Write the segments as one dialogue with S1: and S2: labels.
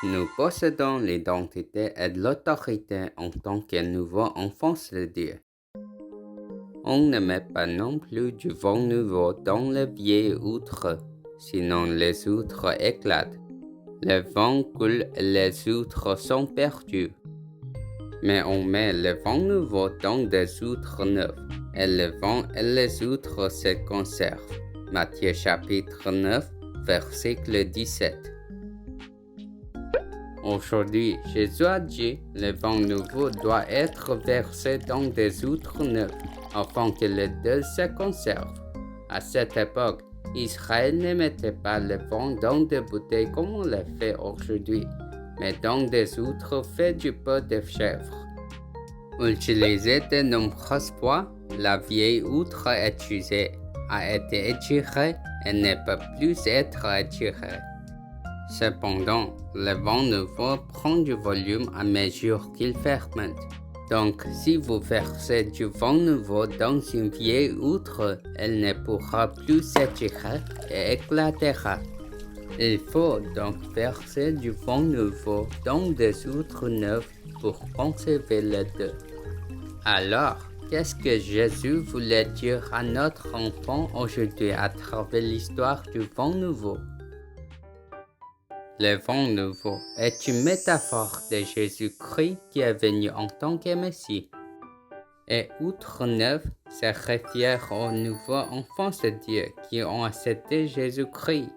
S1: Nous possédons l'identité et l'autorité en tant que nouveaux enfants de Dieu. On ne met pas non plus du vent nouveau dans les vieilles outres, sinon les outres éclatent. Le vent coule et les outres sont perdues. Mais on met le vent nouveau dans des outres neuves, et le vent et les outres se conservent. Matthieu chapitre 9, verset 17. Aujourd'hui, Jésus a dit, le vent nouveau doit être versé dans des outres neuves, afin que les deux se conservent. À cette époque, Israël ne mettait pas le vent dans des bouteilles comme on le fait aujourd'hui, mais dans des outres faites du peau de chèvre. Utilisée de nombreuses fois, la vieille outre utilisée a été étirée et ne peut plus être étirée. Cependant, le vent nouveau prend du volume à mesure qu'il fermente. Donc, si vous versez du vent nouveau dans une vieille outre, elle ne pourra plus s'étirer et éclatera. Il faut donc verser du vent nouveau dans des outres neuves pour conserver les deux. Alors, qu'est-ce que Jésus voulait dire à notre enfant aujourd'hui à travers l'histoire du vent nouveau? Le vent nouveau est une métaphore de Jésus-Christ qui est venu en tant que Messie. Et outre neuve se réfère aux nouveaux enfants de Dieu qui ont accepté Jésus-Christ.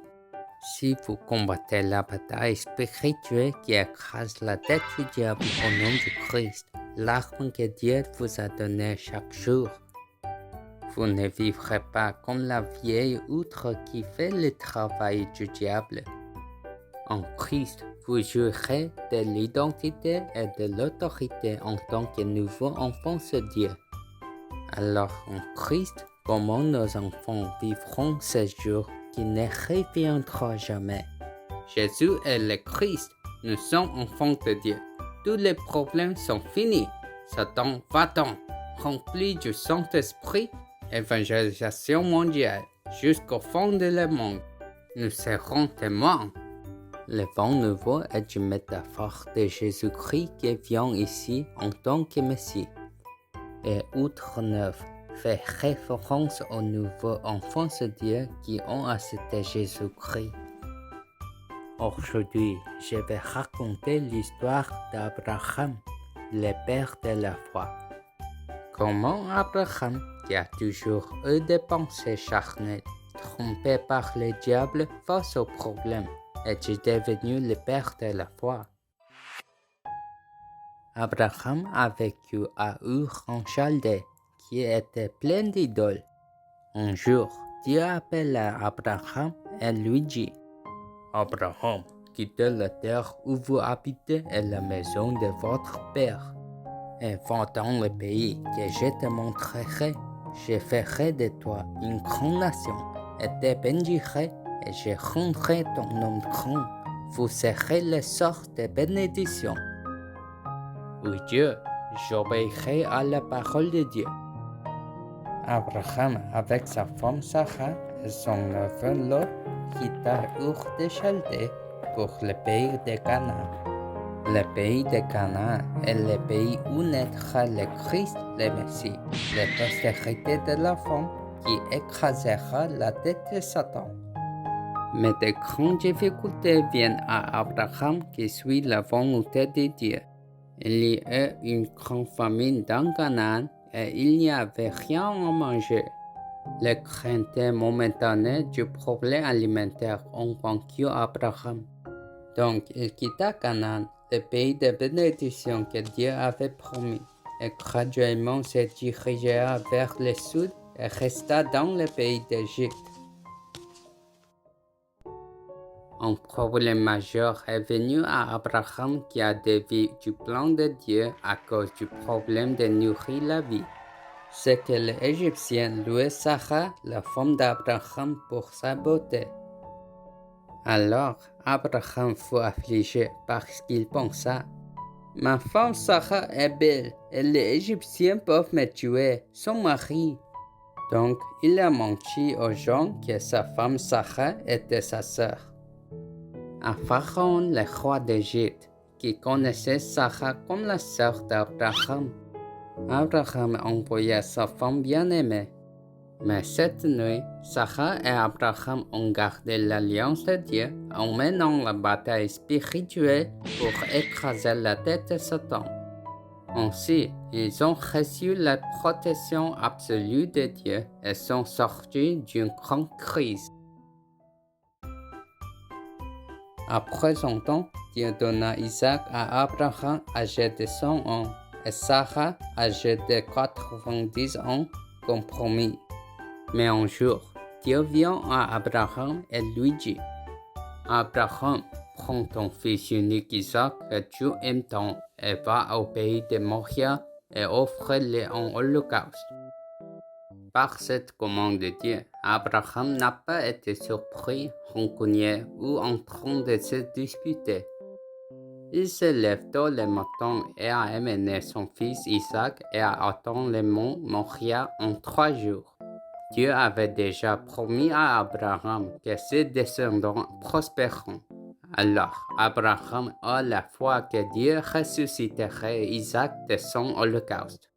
S1: Si vous combattez la bataille spirituelle qui écrase la tête du diable au nom du Christ, l'arme que Dieu vous a donnée chaque jour, vous ne vivrez pas comme la vieille outre qui fait le travail du diable. En Christ, vous jouirez de l'identité et de l'autorité en tant que nouveau enfant de Dieu. Alors en Christ, comment nos enfants vivront ces jours qui ne reviendront jamais? Jésus est le Christ, nous sommes enfants de Dieu. Tous les problèmes sont finis. Satan va-t'en, rempli du Saint-Esprit, évangélisation mondiale, jusqu'au fond de le monde. Nous serons témoins. Le vent nouveau est une métaphore de Jésus-Christ qui vient ici en tant que Messie. Et outre neuve fait référence aux nouveaux enfants de Dieu qui ont accepté Jésus-Christ. Aujourd'hui, je vais raconter l'histoire d'Abraham, le père de la foi. Comment Abraham, qui a toujours eu des pensées charnelles, trompé par le diable face aux problèmes, est-il devenu le père de la foi? Abraham a vécu à Ur en Chaldée, qui était plein d'idoles. Un jour, Dieu appela Abraham et lui dit, « Abraham, quittez la terre où vous habitez et la maison de votre père, et va dans le pays que je te montrerai. Je ferai de toi une grande nation, et te bénirai, et je rendrai ton nom grand. Vous serez le sort de bénédiction. » Oui Dieu, j'obéirai à la parole de Dieu. Abraham, avec sa femme Sarah et son neveu Lot, quitta Ur de Chaldée pour le pays de Canaan. Le pays de Canaan est le pays où naîtra le Christ, le Messie, la postérité de la femme qui écrasera la tête de Satan. Mais de grandes difficultés viennent à Abraham qui suit la volonté de Dieu. Il y a eu une grande famine dans Canaan et il n'y avait rien à manger. Les craintes momentanées du problème alimentaire ont vaincu Abraham. Donc il quitta Canaan, le pays de bénédiction que Dieu avait promis, et graduellement se dirigea vers le sud et resta dans le pays d'Égypte. Un problème majeur est venu à Abraham qui a dévié du plan de Dieu à cause du problème de nourrir la vie. C'est que l'Égyptien louait Sarah, la femme d'Abraham, pour sa beauté. Alors Abraham fut affligé parce qu'il pensa, « Ma femme Sarah est belle et les Égyptiens peuvent me tuer, son mari. » Donc il a menti aux gens que sa femme Sarah était sa sœur. à Pharaon, le roi d'Égypte, qui connaissait Sarah comme la sœur d'Abraham. Abraham envoya sa femme bien-aimée. Mais cette nuit, Sarah et Abraham ont gardé l'alliance de Dieu en menant la bataille spirituelle pour écraser la tête de Satan. Ainsi, ils ont reçu la protection absolue de Dieu et sont sortis d'une grande crise. Après un temps, Dieu donna Isaac à Abraham âgé de 100 ans et Sarah âgée de 90 ans comme promis. Mais un jour, Dieu vient à Abraham et lui dit: Abraham, prends ton fils unique Isaac que tu aimes tant et va au pays de Moria et offre-le en holocauste. Par cette commande de Dieu, Abraham n'a pas été surpris, rancunier ou en train de se disputer. Il se lève tôt le matin et a amené son fils Isaac et a atteint le mont Moria en 3 jours. Dieu avait déjà promis à Abraham que ses descendants prospéreront. Alors, Abraham a la foi que Dieu ressusciterait Isaac de son holocauste.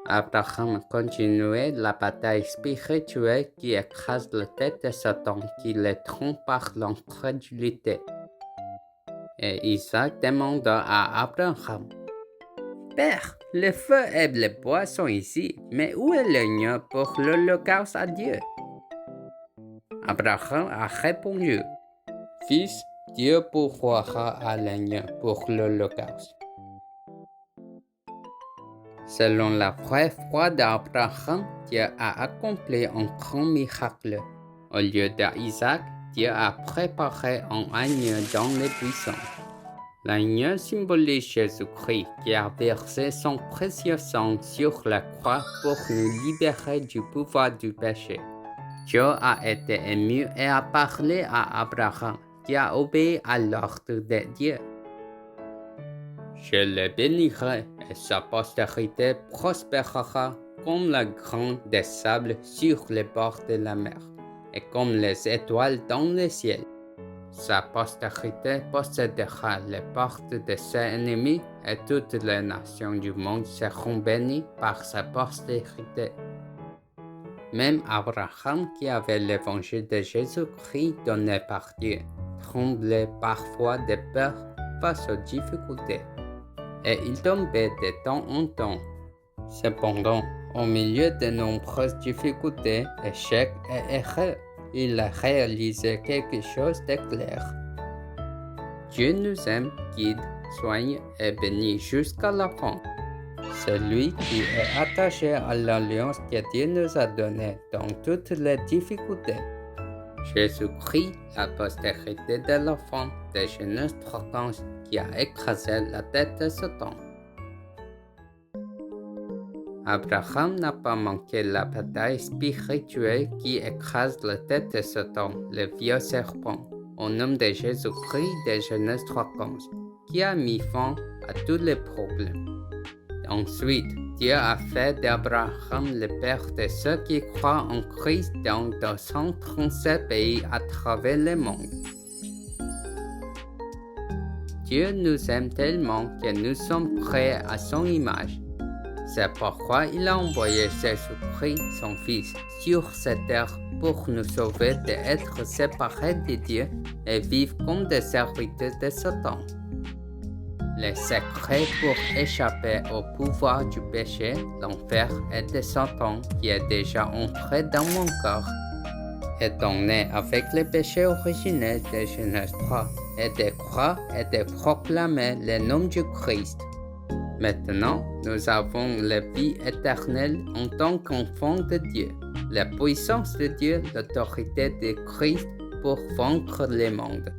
S1: Abraham continuait la bataille spirituelle qui écrase la tête de Satan qui le trompe par l'incrédulité. Et Isaac demanda à Abraham: Père, le feu et le bois sont ici, mais où est l'agneau pour l'holocauste à Dieu? Abraham a répondu: Fils, Dieu pourvoira à l'agneau pour l'holocauste. Selon la vraie foi d'Abraham, Dieu a accompli un grand miracle. Au lieu d'Isaac, Dieu a préparé un agneau dans les buissons. L'agneau symbolise Jésus-Christ qui a versé son précieux sang sur la croix pour nous libérer du pouvoir du péché. Dieu a été ému et a parlé à Abraham qui a obéi à l'ordre de Dieu. Je le bénirai et sa postérité prospérera comme la graine des sables sur les bords de la mer et comme les étoiles dans le ciel. Sa postérité possédera les portes de ses ennemis et toutes les nations du monde seront bénies par sa postérité. Même Abraham, qui avait l'évangile de Jésus-Christ donné par Dieu, tremblait parfois de peur face aux difficultés, et il tombait de temps en temps. Cependant, au milieu de nombreuses difficultés, échecs et erreurs, il a réalisé quelque chose de clair. Dieu nous aime, guide, soigne et bénit jusqu'à la fin. Celui qui est attaché à l'alliance que Dieu nous a donnée dans toutes les difficultés. Jésus-Christ, la postérité de l'enfant de Genèse 3:15 qui a écrasé la tête de Satan. Abraham n'a pas manqué la bataille spirituelle qui écrase la tête de Satan, le vieux serpent, au nom de Jésus-Christ de Genèse 3:15, qui a mis fin à tous les problèmes. Ensuite, Dieu a fait d'Abraham le père de ceux qui croient en Christ dans 237 pays à travers le monde. Dieu nous aime tellement que nous sommes créés à son image. C'est pourquoi il a envoyé Jésus-Christ, son Fils, sur cette terre pour nous sauver d'être séparés de Dieu et vivre comme des serviteurs de Satan. Le secret pour échapper au pouvoir du péché, l'enfer et de Satan qui est déjà entré dans mon corps, étant né avec le péché originel de Genèse 3, et de croire et de proclamer le nom du Christ. Maintenant, nous avons la vie éternelle en tant qu'enfants de Dieu, la puissance de Dieu, l'autorité de Christ pour vaincre le monde.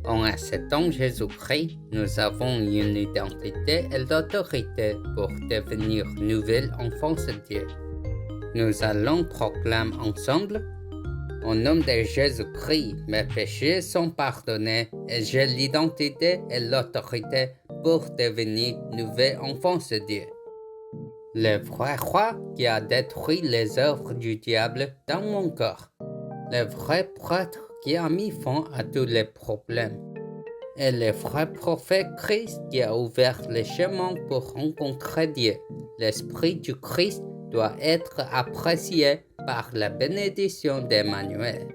S1: En acceptant Jésus-Christ, nous avons une identité et l'autorité pour devenir nouvelles enfants de Dieu. Nous allons proclamer ensemble: au nom de Jésus-Christ, mes péchés sont pardonnés et j'ai l'identité et l'autorité pour devenir nouvel enfant de Dieu. Le vrai roi qui a détruit les œuvres du diable dans mon corps. Le vrai prêtre qui a mis fin à tous les problèmes. Et le vrai prophète Christ qui a ouvert le chemin pour rencontrer Dieu. L'Esprit du Christ doit être apprécié par la bénédiction d'Emmanuel.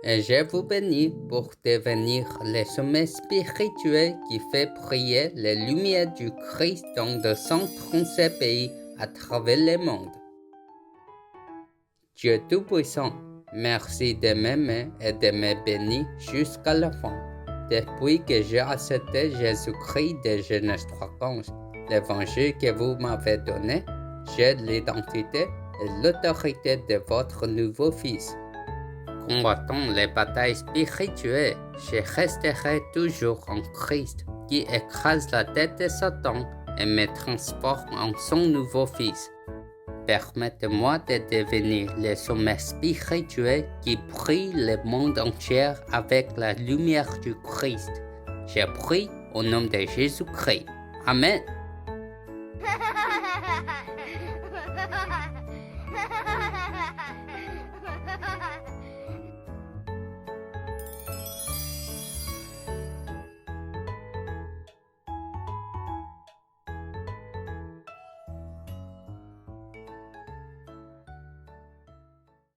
S1: Et je vous bénis pour devenir le sommet spirituel qui fait briller les lumières du Christ dans 237 pays à travers le monde. Dieu Tout-Puissant, merci de m'aimer et de me bénir jusqu'à la fin. Depuis que j'ai accepté Jésus-Christ de Genèse 3:15, l'évangile que vous m'avez donné, j'ai l'identité et l'autorité de votre nouveau Fils. Combattant les batailles spirituelles, je resterai toujours en Christ qui écrase la tête de Satan et me transforme en son nouveau Fils. Permettez-moi de devenir le sommet spirituel qui brille le monde entier avec la lumière du Christ. Je prie au nom de Jésus-Christ. Amen.